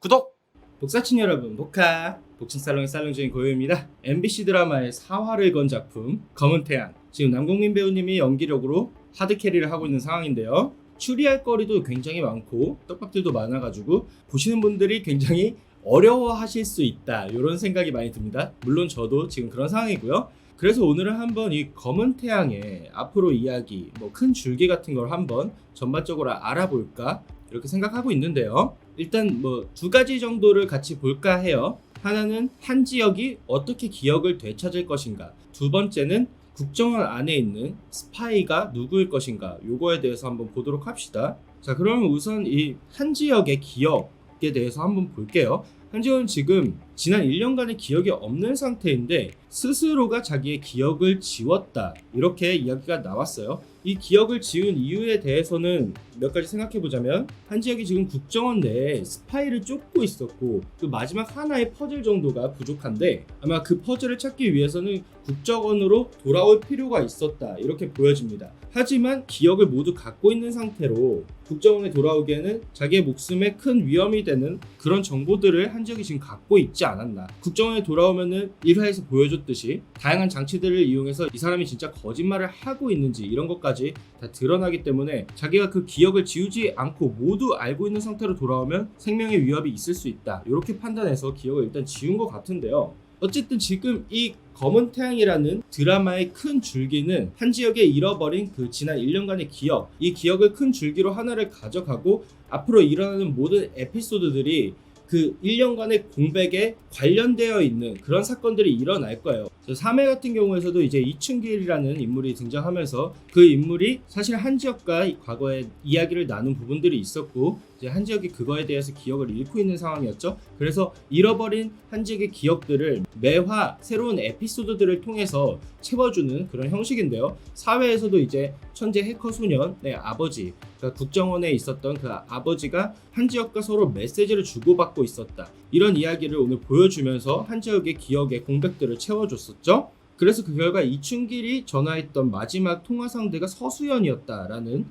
구독! 독사친 여러분, 복하! 독신살롱의 살롱주인 고요입니다. MBC 드라마의 사활을 건 작품 검은 태양, 지금 남궁민 배우님이 연기력으로 하드캐리를 하고 있는 상황인데요. 추리할 거리도 굉장히 많고 떡밥들도 많아가지고 보시는 분들이 굉장히 어려워하실 수 있다, 이런 생각이 많이 듭니다. 물론 저도 지금 그런 상황이고요. 그래서 오늘은 한번 이 검은 태양의 앞으로 이야기, 큰 줄기 같은 걸 한번 전반적으로 알아볼까 이렇게 생각하고 있는데요. 일단 두 가지 정도를 같이 볼까 해요. 하나는 한 지역이 어떻게 기억을 되찾을 것인가, 두 번째는 국정원 안에 있는 스파이가 누구일 것인가, 요거에 대해서 한번 보도록 합시다. 자, 그러면 우선 이 한 지역의 기억에 대해서 한번 볼게요. 한 지역은 지금 지난 1년간의 기억이 없는 상태인데 스스로가 자기의 기억을 지웠다, 이렇게 이야기가 나왔어요. 이 기억을 지운 이유에 대해서는 몇 가지 생각해 보자면, 한 지역이 지금 국정원 내에 스파이를 쫓고 있었고 그 마지막 하나의 퍼즐 정도가 부족한데 아마 그 퍼즐을 찾기 위해서는 국정원으로 돌아올 필요가 있었다, 이렇게 보여집니다. 하지만 기억을 모두 갖고 있는 상태로 국정원에 돌아오기에는 자기의 목숨에 큰 위험이 되는 그런 정보들을 한 지역이 지금 갖고 있지 않았나. 국정원에 돌아오면은 1화에서 보여줬듯이 다양한 장치들을 이용해서 이 사람이 진짜 거짓말을 하고 있는지 이런 것까지 다 드러나기 때문에 자기가 그 기억을 지우지 않고 모두 알고 있는 상태로 돌아오면 생명의 위협이 있을 수 있다, 이렇게 판단해서 기억을 일단 지운 것 같은데요. 어쨌든 지금 이 검은 태양이라는 드라마의 큰 줄기는 한 지역에 잃어버린 그 지난 1년간의 기억, 이 기억을 큰 줄기로 하나를 가져가고 앞으로 일어나는 모든 에피소드들이 그 1년간의 공백에 관련되어 있는 그런 사건들이 일어날 거예요. 3회 같은 경우에서도 이제 이춘길이라는 인물이 등장하면서 그 인물이 사실 한 지역과 과거에 이야기를 나눈 부분들이 있었고 이제 한 지역이 그거에 대해서 기억을 잃고 있는 상황이었죠. 그래서 잃어버린 한 지역의 기억들을 매화 새로운 에피소드들을 통해서 채워주는 그런 형식인데요. 4회에서도 이제 천재 해커 소년의 아버지, 그러니까 국정원에 있었던 그 아버지가 한 지역과 서로 메시지를 주고받고 있었다, 이런 이야기를 오늘 보여주면서 한 지역의 기억의 공백들을 채워줬었죠. 그래서 그 결과 이춘길이 전화했던 마지막 통화 상대가 서수연이었다라는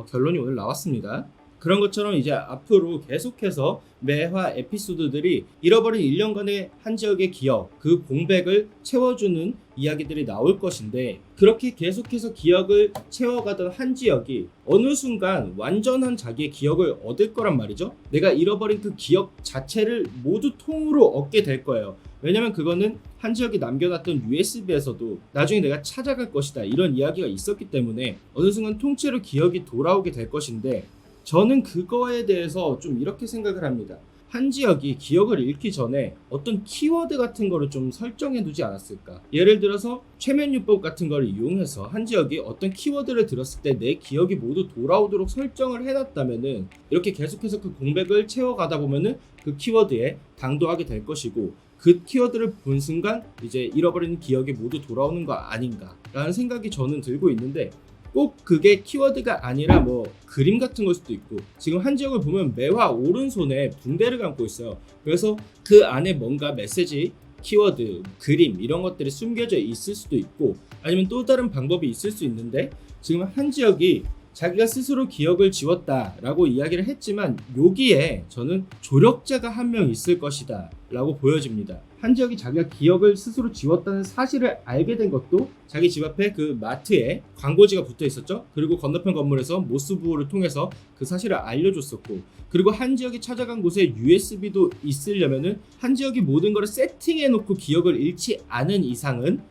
결론이 오늘 나왔습니다. 그런 것처럼 이제 앞으로 계속해서 매화 에피소드들이 잃어버린 1년간의 한 지역의 기억, 그 공백을 채워주는 이야기들이 나올 것인데, 그렇게 계속해서 기억을 채워가던 한 지역이 어느 순간 완전한 자기의 기억을 얻을 거란 말이죠. 내가 잃어버린 그 기억 자체를 모두 통으로 얻게 될 거예요. 왜냐면 그거는 한 지역이 남겨놨던 USB에서도 나중에 내가 찾아갈 것이다, 이런 이야기가 있었기 때문에 어느 순간 통째로 기억이 돌아오게 될 것인데, 저는 그거에 대해서 좀 이렇게 생각을 합니다. 한 지역이 기억을 잃기 전에 어떤 키워드 같은 거를 좀 설정해 두지 않았을까. 예를 들어서 최면유법 같은 거를 이용해서 한 지역이 어떤 키워드를 들었을 때 내 기억이 모두 돌아오도록 설정을 해놨다면은 이렇게 계속해서 그 공백을 채워가다 보면은 그 키워드에 당도하게 될 것이고, 그 키워드를 본 순간 이제 잃어버린 기억이 모두 돌아오는 거 아닌가 라는 생각이 저는 들고 있는데, 꼭 그게 키워드가 아니라 그림 같은 걸 수도 있고, 지금 한 지역을 보면 매화 오른손에 붕대를 감고 있어요. 그래서 그 안에 뭔가 메시지, 키워드, 그림 이런 것들이 숨겨져 있을 수도 있고, 아니면 또 다른 방법이 있을 수 있는데, 지금 한 지역이 자기가 스스로 기억을 지웠다라고 이야기를 했지만 여기에 저는 조력자가 한 명 있을 것이다 라고 보여집니다. 한 지역이 자기가 기억을 스스로 지웠다는 사실을 알게 된 것도 자기 집 앞에 그 마트에 광고지가 붙어 있었죠. 그리고 건너편 건물에서 모스부호를 통해서 그 사실을 알려줬었고, 그리고 한 지역이 찾아간 곳에 USB도 있으려면은 한 지역이 모든 걸 세팅해 놓고 기억을 잃지 않은 이상은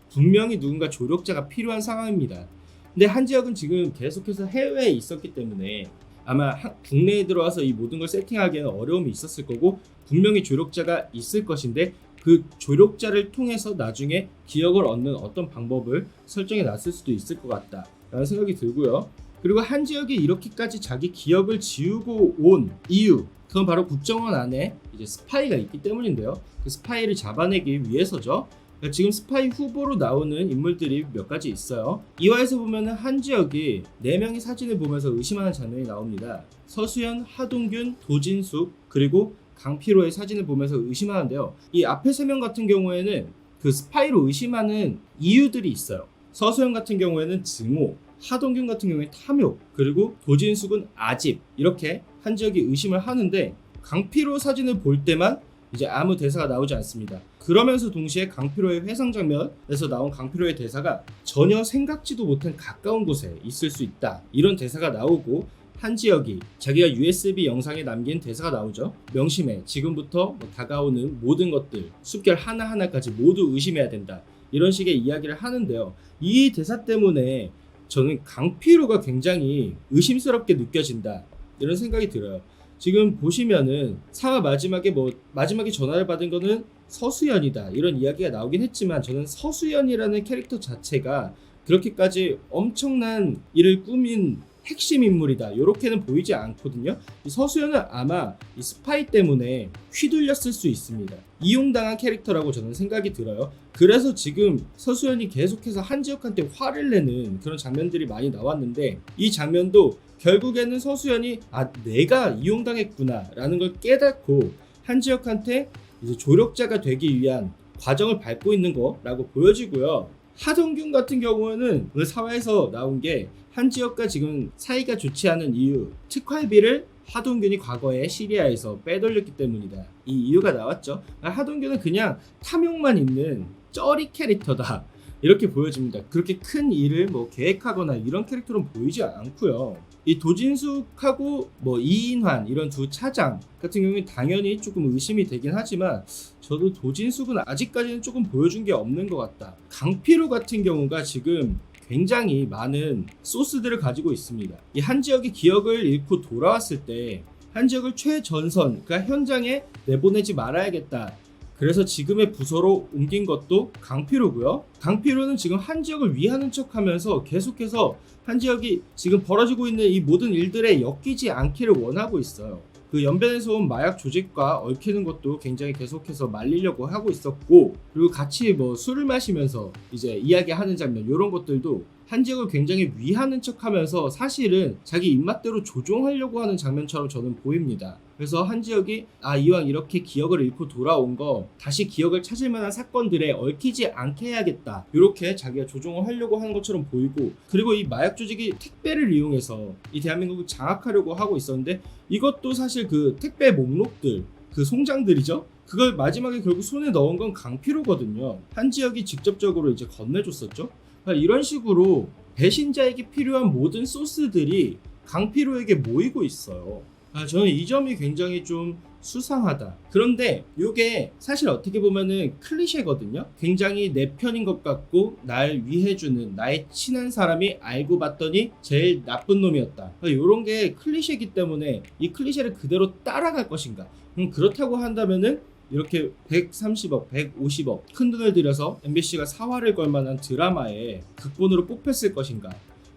분명히 누군가 조력자가 필요한 상황입니다. 근데 한 지역은 지금 계속해서 해외에 있었기 때문에 아마 국내에 들어와서 이 모든 걸 세팅하기에는 어려움이 있었을 거고, 분명히 조력자가 있을 것인데 그 조력자를 통해서 나중에 기억을 얻는 어떤 방법을 설정해 놨을 수도 있을 것 같다 라는 생각이 들고요. 그리고 한 지역이 이렇게까지 자기 기억을 지우고 온 이유, 그건 바로 국정원 안에 이제 스파이가 있기 때문인데요. 그 스파이를 잡아내기 위해서죠. 지금 스파이 후보로 나오는 인물들이 몇 가지 있어요. 2화에서 보면 한 지역이 4명이 사진을 보면서 의심하는 장면이 나옵니다. 서수연, 하동균, 도진숙, 그리고 강피로의 사진을 보면서 의심하는데요. 이 앞에 3명 같은 경우에는 그 스파이로 의심하는 이유들이 있어요. 서수연 같은 경우에는 증오, 하동균 같은 경우에 탐욕, 그리고 도진숙은 아집, 이렇게 한 지역이 의심을 하는데, 강피로 사진을 볼 때만 이제 아무 대사가 나오지 않습니다. 그러면서 동시에 강피로의 회상 장면에서 나온 강피로의 대사가 전혀 생각지도 못한 가까운 곳에 있을 수 있다, 이런 대사가 나오고, 한지혁이 자기가 USB 영상에 남긴 대사가 나오죠. 명심해, 지금부터 다가오는 모든 것들, 숲결 하나하나까지 모두 의심해야 된다, 이런 식의 이야기를 하는데요. 이 대사 때문에 저는 강피로가 굉장히 의심스럽게 느껴진다, 이런 생각이 들어요. 지금 보시면은 사화 마지막에 마지막에 전화를 받은 거는 서수연이다, 이런 이야기가 나오긴 했지만, 저는 서수연이라는 캐릭터 자체가 그렇게까지 엄청난 일을 꾸민 핵심 인물이다, 이렇게는 보이지 않거든요. 이 서수연은 아마 이 스파이 때문에 휘둘렸을 수 있습니다. 이용당한 캐릭터라고 저는 생각이 들어요. 그래서 지금 서수연이 계속해서 한지혁한테 화를 내는 그런 장면들이 많이 나왔는데, 이 장면도 결국에는 서수연이 내가 이용당했구나 라는 걸 깨닫고 한지혁한테 이제 조력자가 되기 위한 과정을 밟고 있는 거라고 보여지고요. 하동균 같은 경우는 오늘 사화에서 나온 게, 한지혁과 지금 사이가 좋지 않은 이유, 특활비를 하동균이 과거에 시리아에서 빼돌렸기 때문이다, 이 이유가 나왔죠. 하동균은 그냥 탐욕만 있는 쩌리 캐릭터다, 이렇게 보여집니다. 그렇게 큰 일을 계획하거나 이런 캐릭터는 보이지 않고요. 이 도진숙하고 이인환, 이런 두 차장 같은 경우는 당연히 조금 의심이 되긴 하지만, 저도 도진숙은 아직까지는 조금 보여준 게 없는 것 같다. 강피로 같은 경우가 지금 굉장히 많은 소스들을 가지고 있습니다. 이 한지혁이 기억을 잃고 돌아왔을 때 한지혁을 최전선, 그러니까 현장에 내보내지 말아야겠다, 그래서 지금의 부서로 옮긴 것도 강피로고요. 강피로는 지금 한지혁을 위하는 척하면서 계속해서 한지혁이 지금 벌어지고 있는 이 모든 일들에 엮이지 않기를 원하고 있어요. 그 연변에서 온 마약 조직과 얽히는 것도 굉장히 계속해서 말리려고 하고 있었고, 그리고 같이 술을 마시면서 이제 이야기하는 장면, 이런 것들도 한지혁을 굉장히 위하는 척하면서 사실은 자기 입맛대로 조종하려고 하는 장면처럼 저는 보입니다. 그래서 한지혁이 이왕 이렇게 기억을 잃고 돌아온 거 다시 기억을 찾을 만한 사건들에 얽히지 않게 해야겠다, 이렇게 자기가 조종을 하려고 하는 것처럼 보이고, 그리고 이 마약 조직이 택배를 이용해서 이 대한민국을 장악하려고 하고 있었는데, 이것도 사실 그 택배 목록들, 그 송장들이죠. 그걸 마지막에 결국 손에 넣은 건 강피로거든요. 한지혁이 직접적으로 이제 건네줬었죠. 이런 식으로 배신자에게 필요한 모든 소스들이 강피로에게 모이고 있어요. 저는 이 점이 굉장히 좀 수상하다. 그런데 이게 사실 어떻게 보면은 클리셰거든요. 굉장히 내 편인 것 같고 날 위해주는 나의 친한 사람이 알고 봤더니 제일 나쁜 놈이었다, 이런 게 클리셰이기 때문에 이 클리셰를 그대로 따라갈 것인가. 그렇다고 한다면은 이렇게 130억, 150억 큰 돈을 들여서 MBC가 사활을 걸 만한 드라마에 극본으로 뽑혔을 것인가.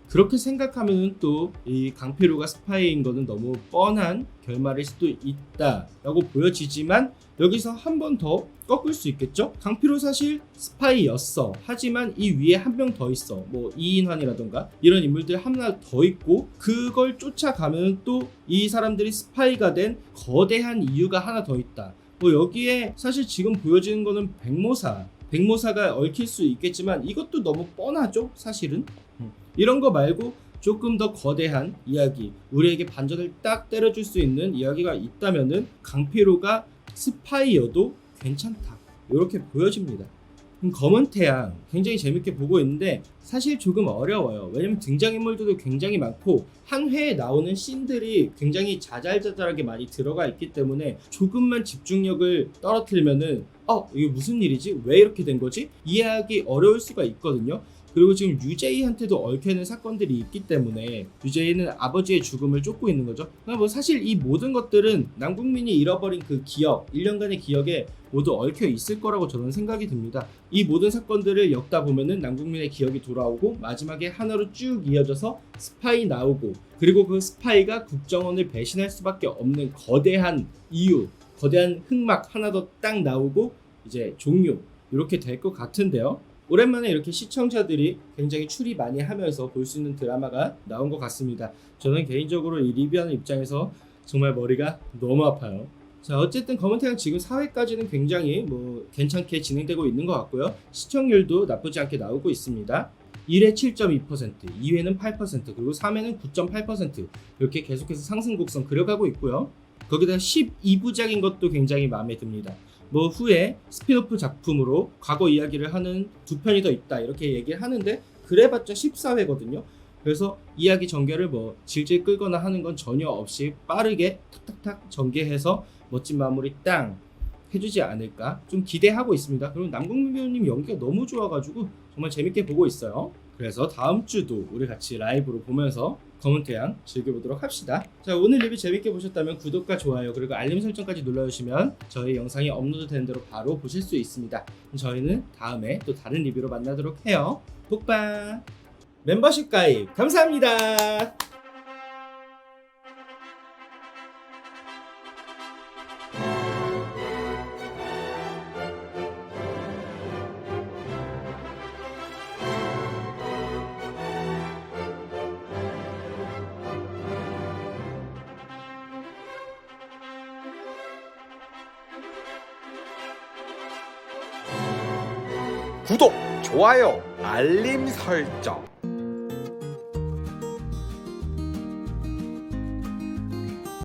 그렇게 생각하면 또 이 강피로가 스파이인 거는 너무 뻔한 결말일 수도 있다라고 보여지지만, 여기서 한 번 더 꺾을 수 있겠죠? 강피로 사실 스파이였어. 하지만 이 위에 한 명 더 있어. 이인환이라던가 이런 인물들 하나 더 있고, 그걸 쫓아가면 또 이 사람들이 스파이가 된 거대한 이유가 하나 더 있다. 여기에 사실 지금 보여지는 거는 백모사가 얽힐 수 있겠지만, 이것도 너무 뻔하죠, 사실은. 이런 거 말고 조금 더 거대한 이야기, 우리에게 반전을 딱 때려줄 수 있는 이야기가 있다면은 강피로가 스파이여도 괜찮다, 이렇게 보여집니다. 검은 태양 굉장히 재밌게 보고 있는데 사실 조금 어려워요. 왜냐면 등장인물들도 굉장히 많고 한 회에 나오는 씬들이 굉장히 자잘자잘하게 많이 들어가 있기 때문에 조금만 집중력을 떨어뜨리면은 이게 무슨 일이지? 왜 이렇게 된 거지? 이해하기 어려울 수가 있거든요. 그리고 지금 유재희한테도 얽혀있는 사건들이 있기 때문에 유재희는 아버지의 죽음을 쫓고 있는 거죠. 사실 이 모든 것들은 남궁민이 잃어버린 그 기억, 1년간의 기억에 모두 얽혀 있을 거라고 저는 생각이 듭니다. 이 모든 사건들을 엮다 보면은 남궁민의 기억이 돌아오고, 마지막에 하나로 쭉 이어져서 스파이 나오고, 그리고 그 스파이가 국정원을 배신할 수밖에 없는 거대한 이유, 거대한 흑막 하나 더 딱 나오고 이제 종료, 이렇게 될 것 같은데요. 오랜만에 이렇게 시청자들이 굉장히 추리 많이 하면서 볼 수 있는 드라마가 나온 것 같습니다. 저는 개인적으로 이 리뷰하는 입장에서 정말 머리가 너무 아파요. 자, 어쨌든 검은태양 지금 4회까지는 굉장히 괜찮게 진행되고 있는 것 같고요. 시청률도 나쁘지 않게 나오고 있습니다. 1회 7.2%, 2회는 8%, 그리고 3회는 9.8%, 이렇게 계속해서 상승 곡선 그려가고 있고요. 거기다 12부작인 것도 굉장히 마음에 듭니다. 뭐 후에 스피노프 작품으로 과거 이야기를 하는 2편이 더 있다 이렇게 얘기를 하는데 그래봤자 14회거든요. 그래서 이야기 전개를 뭐 질질 끌거나 하는 건 전혀 없이 빠르게 탁탁탁 전개해서 멋진 마무리 땅 해주지 않을까 좀 기대하고 있습니다. 그리고 남궁민 배우님 연기가 너무 좋아가지고 정말 재밌게 보고 있어요. 그래서 다음 주도 우리 같이 라이브로 보면서 검은 태양 즐겨보도록 합시다. 자, 오늘 리뷰 재밌게 보셨다면 구독과 좋아요 그리고 알림 설정까지 눌러주시면 저희 영상이 업로드 되는 대로 바로 보실 수 있습니다. 저희는 다음에 또 다른 리뷰로 만나도록 해요. 복방! 멤버십 가입 감사합니다. 구독, 좋아요, 알림 설정.